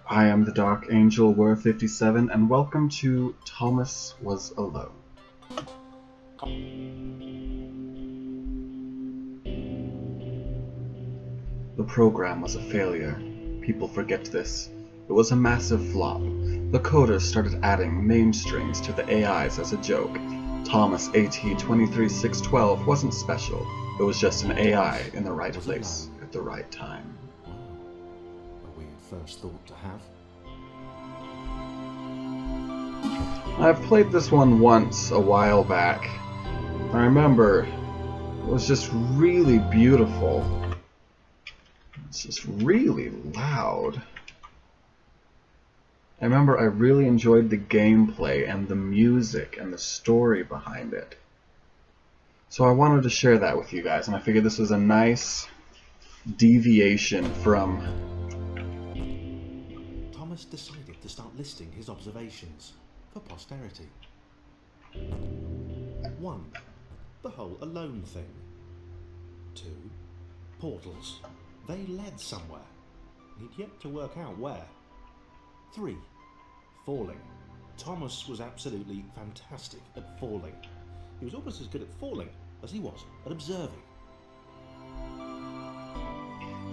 I am the Dark Angel, Were 57, and welcome to Thomas Was Alone. The program was a failure. People forget this. It was a massive flop. The coders started adding name strings to the AIs as a joke. Thomas AT23612 wasn't special. It was just an AI in the right place at the right time. Wow. A weird first thought to have. I've played this one once a while back. I remember it was just really beautiful. It's just really loud. I remember I really enjoyed the gameplay and the music and the story behind it. So I wanted to share that with you guys, and I figured this was a nice deviation from... Thomas decided to start listing his observations for posterity. 1. The whole alone thing. 2. Portals. They led somewhere. He'd yet to work out where. 3. Falling. Thomas was absolutely fantastic at falling. He was almost as good at falling as he was at observing.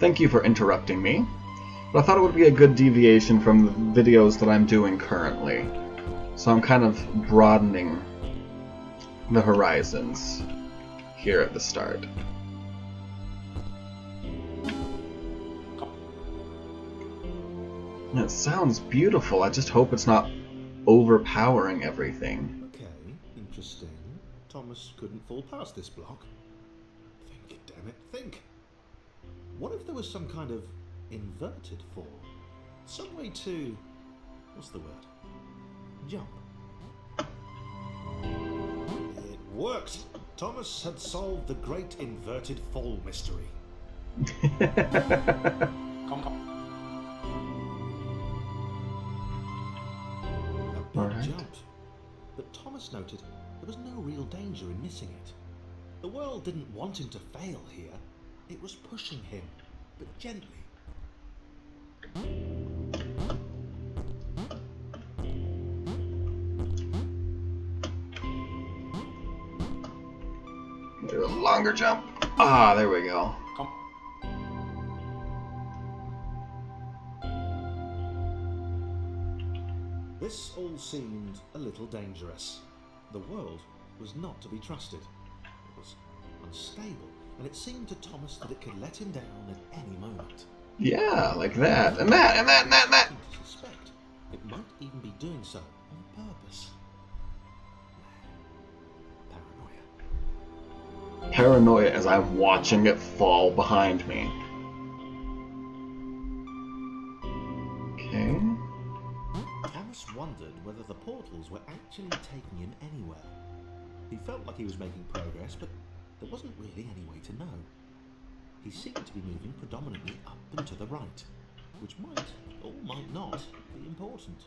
Thank you for interrupting me, but I thought it would be a good deviation from the videos that I'm doing currently. So I'm kind of broadening the horizons here at the start. And it sounds beautiful, I just hope it's not overpowering everything. Okay, interesting. Thomas couldn't fall past this block. Think, damn it, think. What if there was some kind of inverted fall? Some way to... what's the word? Jump. It worked! Thomas had solved the great inverted fall mystery. Come. A big jump. But Thomas noted there was no real danger in missing it. The world didn't want him to fail here. It was pushing him, but gently. A longer jump. Ah, there we go. This all seemed a little dangerous. The world was not to be trusted. It was unstable, and it seemed to Thomas that it could let him down at any moment. Yeah, like that, and that, and that, and that, and that. To suspect it might even be doing so on purpose. Paranoia. Paranoia as I'm watching it fall behind me. Okay. Thomas wondered whether the portals were actually taking him anywhere. He felt like he was making progress, but there wasn't really any way to know. He seemed to be moving predominantly up and to the right, which might or might not be important.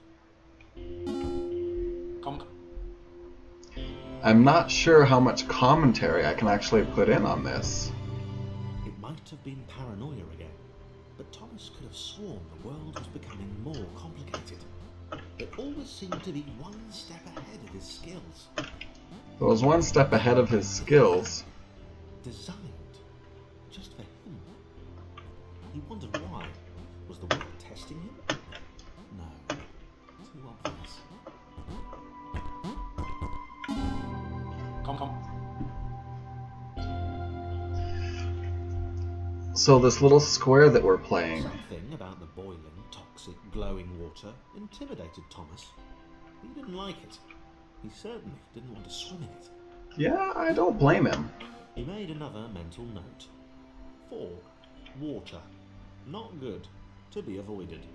I'm not sure how much commentary I can actually put in on this. It might have been paranoia again, but Thomas could have sworn the world was becoming more complicated. It always seemed to be one step ahead of his skills. It was one step ahead of his skills. Designed just for him. He wondered why. Was the world testing him? No. Too obvious. So this little square that we're playing. Something about the boiling, toxic, glowing water intimidated Thomas. He didn't like it. He certainly didn't want to swim in it. Yeah, I don't blame him. He made another mental note. 4. Water. Not good. To be avoided.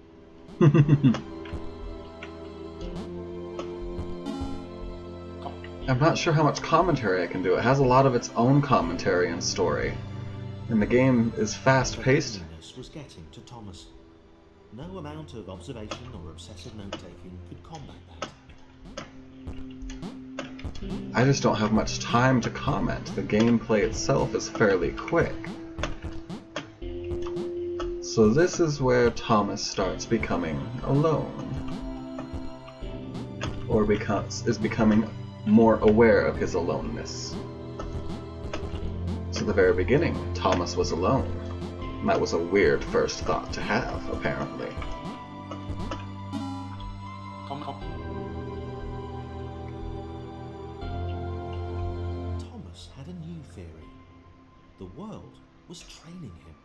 I'm not sure how much commentary I can do. It has a lot of its own commentary and story. And the game is fast-paced. Loneliness was getting to Thomas. No amount of observation or obsessive note-taking could combat that. I just don't have much time to comment. The gameplay itself is fairly quick. So this is where Thomas starts becoming alone. Or is becoming more aware of his aloneness. So at the very beginning, Thomas was alone. And that was a weird first thought to have, apparently. Thomas had a new theory. The world was training him.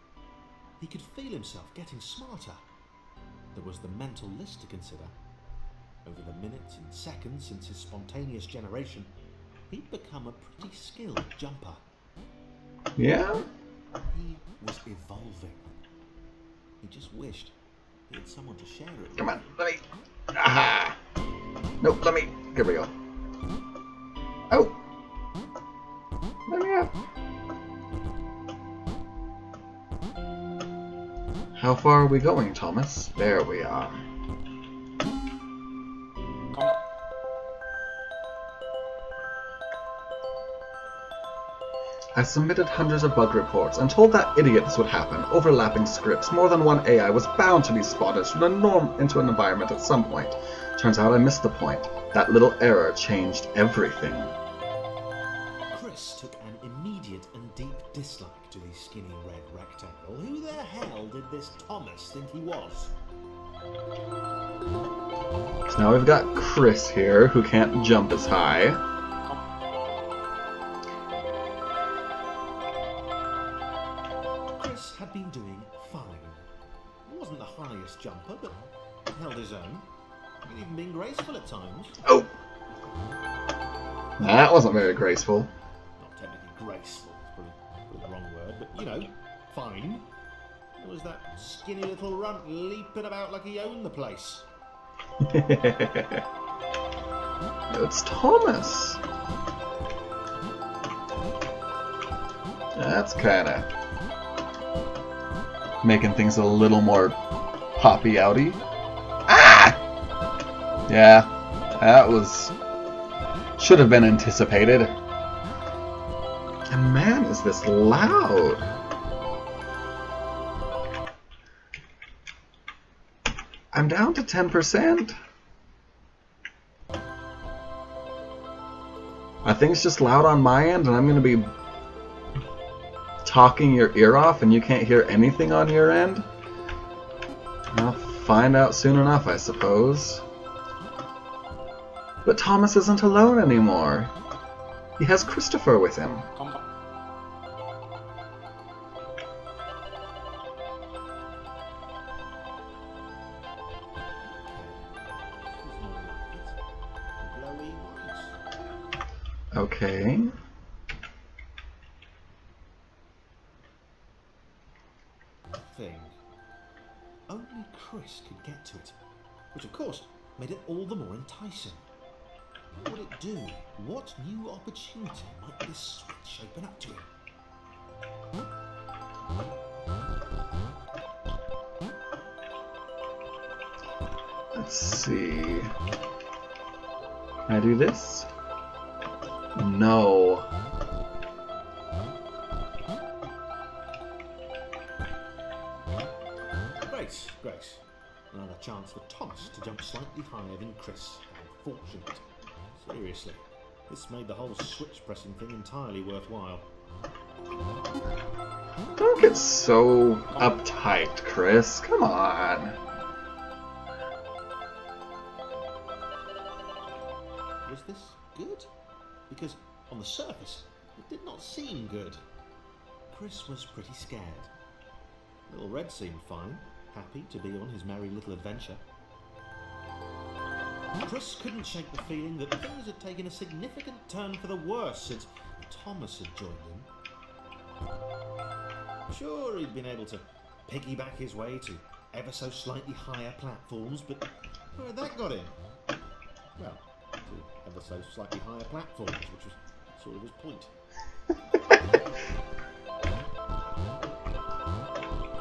He could feel himself getting smarter. There was the mental list to consider. Over the minutes and seconds since his spontaneous generation, he'd become a pretty skilled jumper. Yeah? He was evolving. He just wished he had someone to share it with. Come on, let me... Aha! Nope, let me... Here we go. Oh! Let me up. How far are we going, Thomas? There we are. I submitted hundreds of bug reports and told that idiot this would happen. Overlapping scripts. More than one AI was bound to be spotted from the norm into an environment at some point. Turns out I missed the point. That little error changed everything. Chris took an immediate and deep dislike to the skinny red rectangle. Who the hell did this Thomas think he was? So now we've got Chris here, who can't jump as high. Chris had been doing fine. He wasn't the highest jumper, but he held his own. He'd even been graceful at times. Oh! That wasn't very graceful. Not technically graceful, it's probably the wrong word, but you know, fine. There was that skinny little runt leaping about like he owned the place. It's Thomas. That's kinda making things a little more poppy-outy. Ah! Yeah, that was... should have been anticipated. And man, is this loud. I'm down to 10%. I think it's just loud on my end, and I'm going to be talking your ear off, and you can't hear anything on your end. I'll find out soon enough, I suppose. But Thomas isn't alone anymore. He has Christopher with him. Okay. Thing. Only Chris could get to it, which of course made it all the more enticing. What would it do? What new opportunity might this switch open up to him? Let's see. Can I do this? No. Grace. Another chance for Thomas to jump slightly higher than Chris. How fortunate. Seriously, this made the whole switch pressing thing entirely worthwhile. Don't get so uptight, Chris. Come on. Was this good? Because on the surface, it did not seem good. Chris was pretty scared. Little Red seemed fine, happy to be on his merry little adventure. Chris couldn't shake the feeling that things had taken a significant turn for the worse since Thomas had joined him. Sure, he'd been able to piggyback his way to ever so slightly higher platforms, but where had that got him? Well, to ever so slightly higher platforms, which was sort of his point.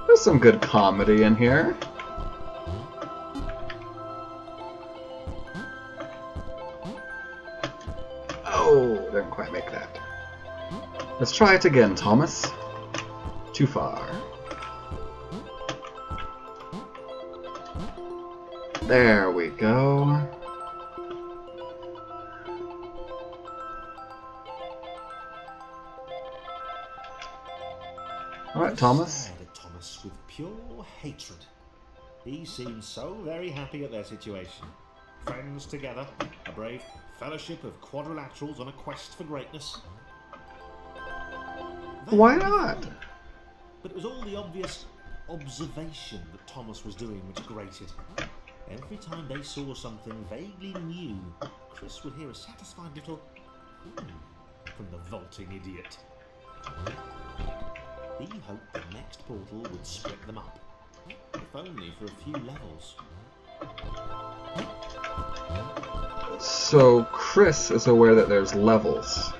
There's some good comedy in here. Oh, didn't quite make that. Let's try it again, Thomas. Too far. There we go. Alright, Thomas. Stared at Thomas with pure hatred. He seemed so very happy at their situation. Friends together, a brave fellowship of quadrilaterals on a quest for greatness. Why not? But it was all the obvious observation that Thomas was doing which grated. Every time they saw something vaguely new, Chris would hear a satisfied little from the vaulting idiot. He hoped the next portal would split them up, if only for a few levels. So Chris is aware that there's levels.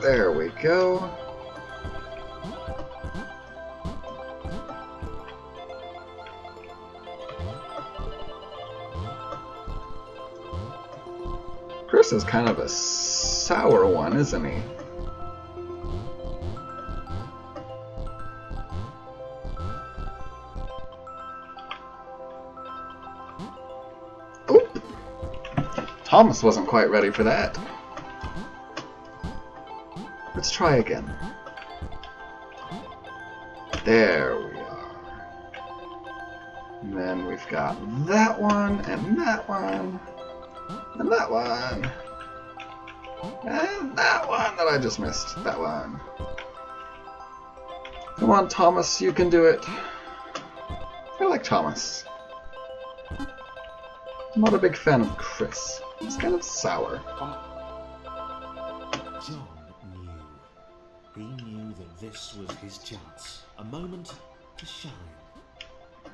There we go. Chris is kind of a sour one, isn't he? Oop! Thomas wasn't quite ready for that. Let's try again. There we are. And then we've got that one, and that one, and that one, and that one that I just missed. That one. Come on, Thomas, you can do it. I like Thomas. I'm not a big fan of Chris. He's kind of sour. John knew. He knew that this was his chance. A moment to shine.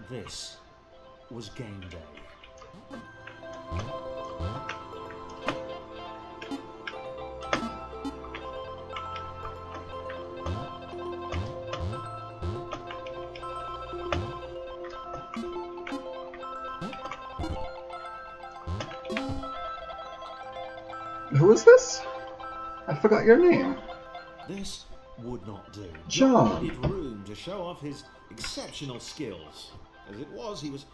This was game day. Who is this? I forgot your name. This would not do. John. Needed room to show off his exceptional skills. As it was, he was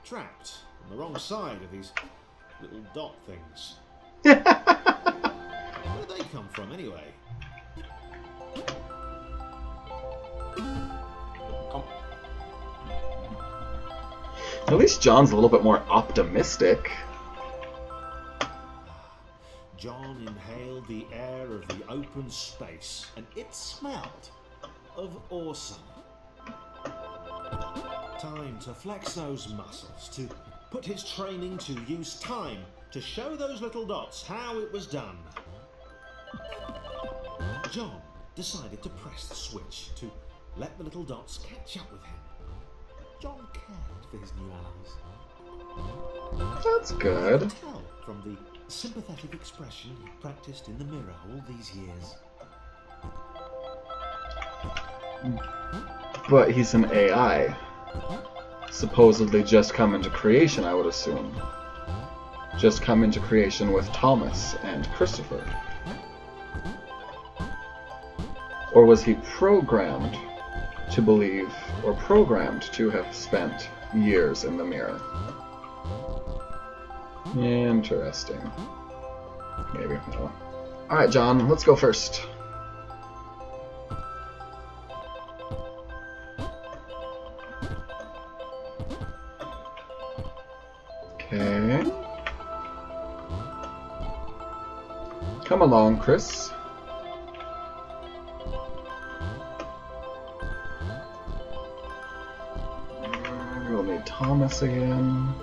trapped on the wrong side of these little dot things. Where did they come from, anyway? At least John's a little bit more optimistic. John inhaled the air of the open space, and it smelled of awesome. Time to flex those muscles, to put his training to use, time to show those little dots how it was done. John decided to press the switch, to let the little dots catch up with him. John cared for his new allies. That's good. You could tell from the sympathetic expression he practiced in the mirror all these years. But he's an AI. Supposedly just come into creation, I would assume. Just come into creation with Thomas and Christopher. Or was he programmed to believe, or programmed to have spent years in the mirror? Interesting. Maybe. Oh. Alright, John, let's go first. Okay. Come along, Chris. We'll need Thomas again.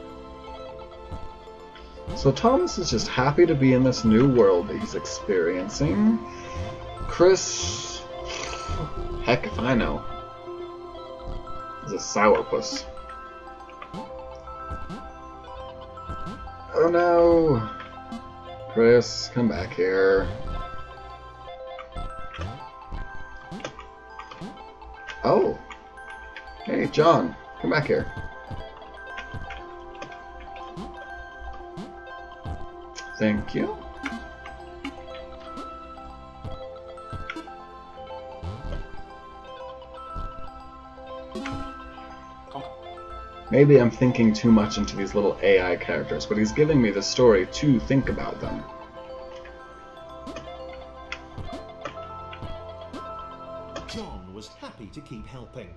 So Thomas is just happy to be in this new world that he's experiencing. Chris, heck if I know, is a sourpuss. Oh no! Chris, come back here. Oh! Hey, John, come back here. Thank you. Maybe I'm thinking too much into these little AI characters, but he's giving me the story to think about them. John was happy to keep helping.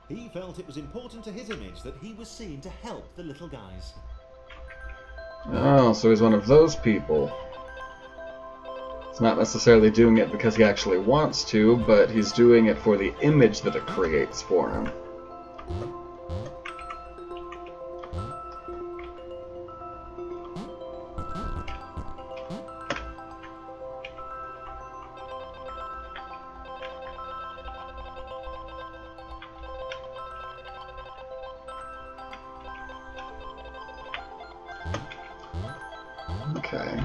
He felt it was important to his image that he was seen to help the little guys. Oh, so he's one of those people. He's not necessarily doing it because he actually wants to, but he's doing it for the image that it creates for him. Okay.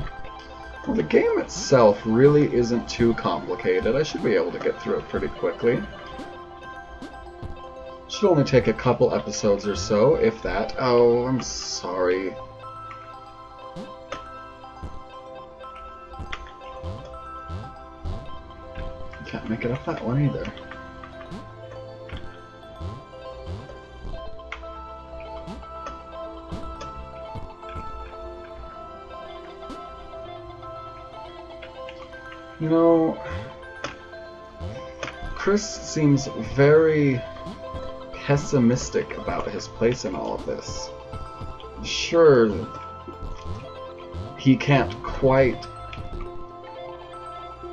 Well, the game itself really isn't too complicated. I should be able to get through it pretty quickly. Should only take a couple episodes or so, if that. Oh, I'm sorry. Can't make it up that one either. You know, Chris seems very pessimistic about his place in all of this. Sure, he can't quite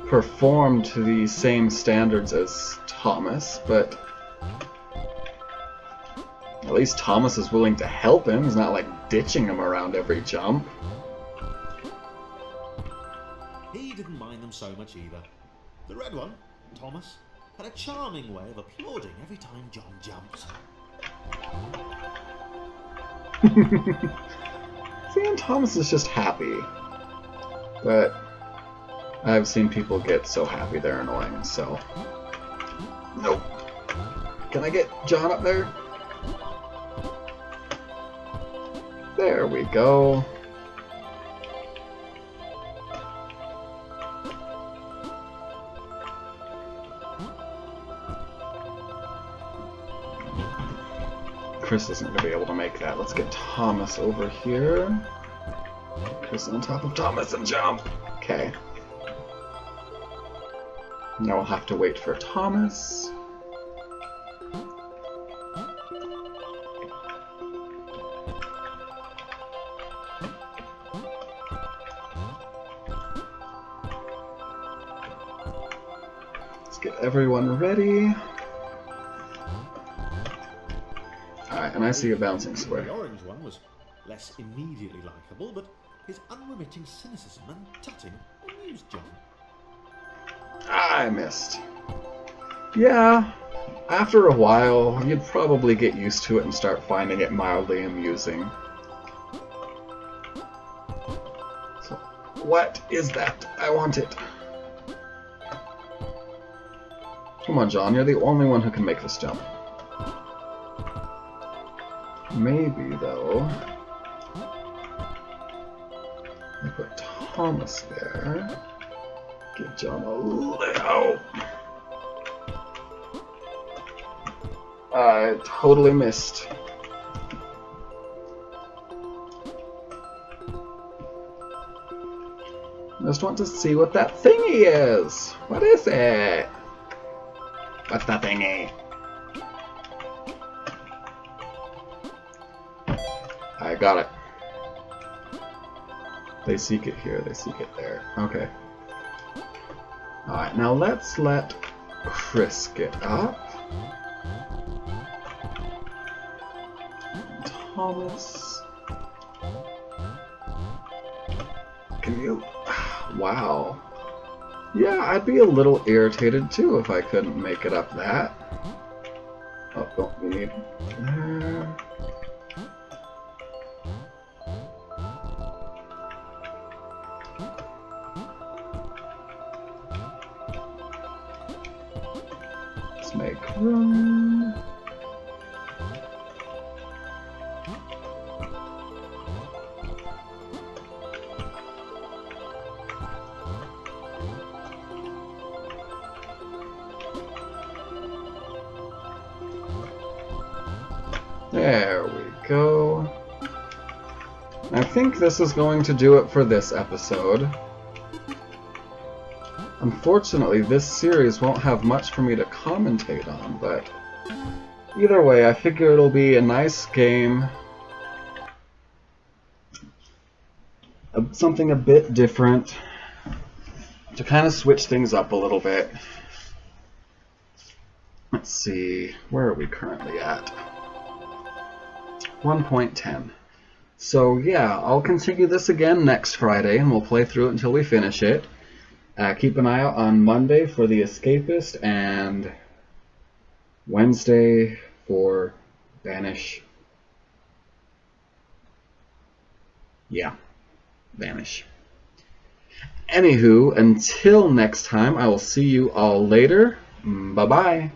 perform to the same standards as Thomas, but at least Thomas is willing to help him. He's not like ditching him around every jump. He didn't mind them so much either. The red one, Thomas, had a charming way of applauding every time John jumped. See, and Thomas is just happy. But I've seen people get so happy they're annoying, so... Nope. Can I get John up there? There we go. Chris isn't going to be able to make that. Let's get Thomas over here. Chris on top of Thomas and jump. Okay. Now we'll have to wait for Thomas. Let's get everyone ready. Alright, and I see a bouncing square. The orange one was less immediately likable, but his unremitting cynicism and tutting amused John. I missed. Yeah, after a while, you'd probably get used to it and start finding it mildly amusing. So, what is that? I want it. Come on, John, you're the only one who can make this jump. Maybe, though, I put Thomas there. Give John a little... I totally missed. I just want to see what that thingy is. What is it? What's the thingy? I got it. They seek it here, they seek it there. Okay. Alright, now let's let Chris get up. Thomas. Can you... Wow. Yeah, I'd be a little irritated too if I couldn't make it up that. Oh, don't we need... There. Let's make room. There we go. I think this is going to do it for this episode. Unfortunately, this series won't have much for me to commentate on, but either way, I figure it'll be a nice game. Something a bit different to kind of switch things up a little bit. Let's see, where are we currently at? 1.10. So yeah, I'll continue this again next Friday, and we'll play through it until we finish it. Keep an eye out on Monday for The Escapist, and Wednesday for Vanish. Yeah, Vanish. Anywho, until next time, I will see you all later. Bye-bye.